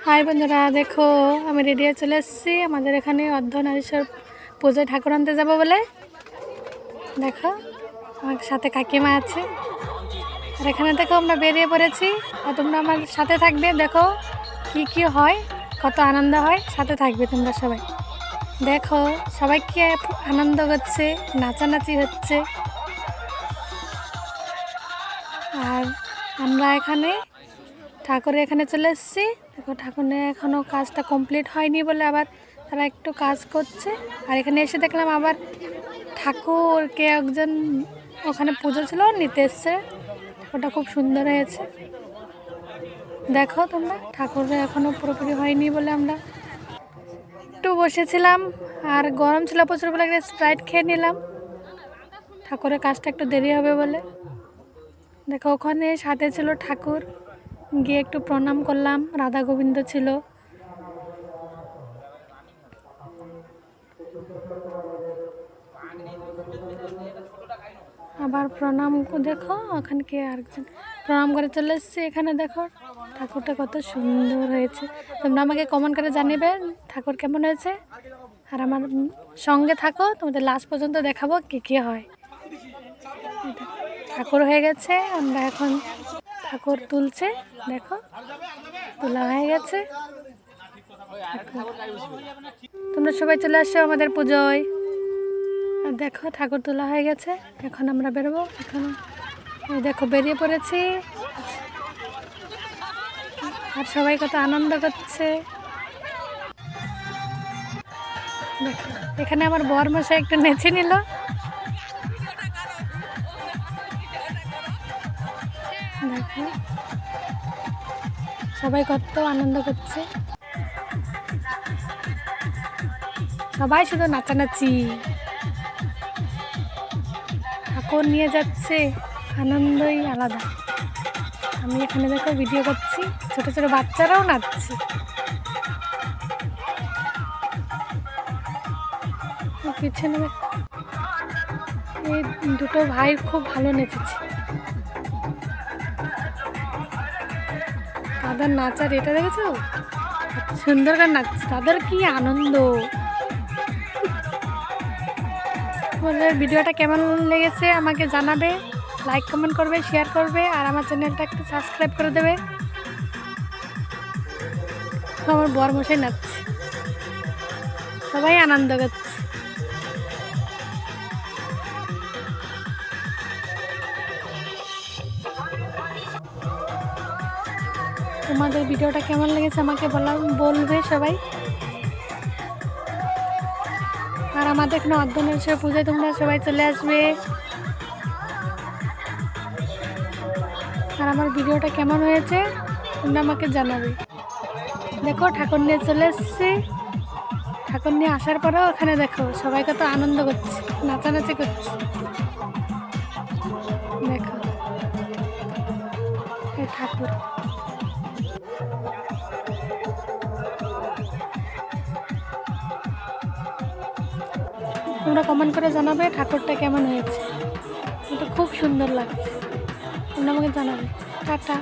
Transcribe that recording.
High বন্ধুরা, দেখো আমি রেডি হয়ে চলে এসেছি আমাদের এখানে অর্ধনারীশ্বর পুজোয় ঠাকুর আনতে যাবো বলে। দেখো আমার সাথে কাকিমা আছে, আর এখানে দেখো আমরা বেরিয়ে পড়েছি। আর তোমরা আমার সাথে থাকবে, দেখো কি কি হয়, কত আনন্দ হয়, সাথে থাকবে তোমরা সবাই। দেখো সবাই কি আনন্দ করছে, নাচানাচি হচ্ছে। আর আমরা এখানে ঠাকুরের এখানে চলে এসেছি। দেখো ঠাকুরের এখনও কাজটা কমপ্লিট হয়নি বলে আবার তারা একটু কাজ করছে। আর এখানে এসে দেখলাম আবার ঠাকুরকে একজন ওখানে পুজো ছিল নিতে এসছে। ওটা খুব সুন্দর হয়েছে। দেখো তোমরা, ঠাকুরের এখনও পুরোপুরি হয়নি বলে আমরা একটু বসেছিলাম। আর গরম ছিল প্রচুর বলে স্প্রাইট খেয়ে নিলাম, ঠাকুরের কাজটা একটু দেরি হবে বলে। দেখো ওখানে সাথে ছিল ঠাকুর, গিয়ে একটু প্রণাম করলাম, রাধা গোবিন্দ ছিল। আবার প্রণাম দেখো ওখানকে আরেকজন প্রণাম করে চলে এসছে। এখানে দেখো ঠাকুরটা কত সুন্দর হয়েছে। তোমরা আমাকে কমেন্ট করে জানিবে ঠাকুর কেমন হয়েছে। আর আমার সঙ্গে থাকো, তোমাদের লাস্ট পর্যন্ত দেখাবো কী কী হয়। ঠাকুর হয়ে গেছে, আমরা এখন ঠাকুর তুলছে। দেখো তোলা হয়ে গেছে। তোমরা সবাই চলে আসছো আমাদের পুজোয়। আর দেখো ঠাকুর তোলা হয়ে গেছে, এখন আমরা বেরোবো। এখন দেখো বেরিয়ে পড়েছি, আর সবাই কত আনন্দ করছে। দেখো এখানে আমার বর মশাই একটু নেচে নিল। দেখো সবাই কত আনন্দ করছে, সবাই শুধু নাচানাচি, ঠাকুর নিয়ে যাচ্ছে, আনন্দই আলাদা। আমি এখানে দেখো ভিডিও করছি, ছোট ছোট বাচ্চারাও নাচছে। পিছনে এই দুটো ভাই খুব ভালো নেচেছে, তাদের নাচার এটা দেখেছো, সুন্দর করে নাচছে, তাদের কি আনন্দ। তোমাদের ভিডিওটা কেমন লেগেছে আমাকে জানাবে, লাইক কমেন্ট করবে, শেয়ার করবে, আর আমার চ্যানেলটা একটু সাবস্ক্রাইব করে দেবে। আমার বর মশাই নাচছে, সবাই আনন্দ করছে। তোমাদের ভিডিওটা কেমন লেগেছে আমাকে বলবে সবাই। আর আমাদের এখানে অর্ধনারীশ্বর পুজোয় তোমরা সবাই চলে আসবে। আর আমার ভিডিওটা কেমন হয়েছে তোমরা আমাকে জানাবে। দেখো ঠাকুর নিয়ে চলে এসছি, ঠাকুর নিয়ে আসার পরেও ওখানে দেখো সবাই কত আনন্দ করছে, নাচানাচি করছে। দেখো এই ঠাকুর, তোমরা কমেন্ট করে জানাবে ঠাকুরটা কেমন হয়েছে। এটা খুব সুন্দর লাগছে, তোমরা আমাকে জানাবে। টাটা।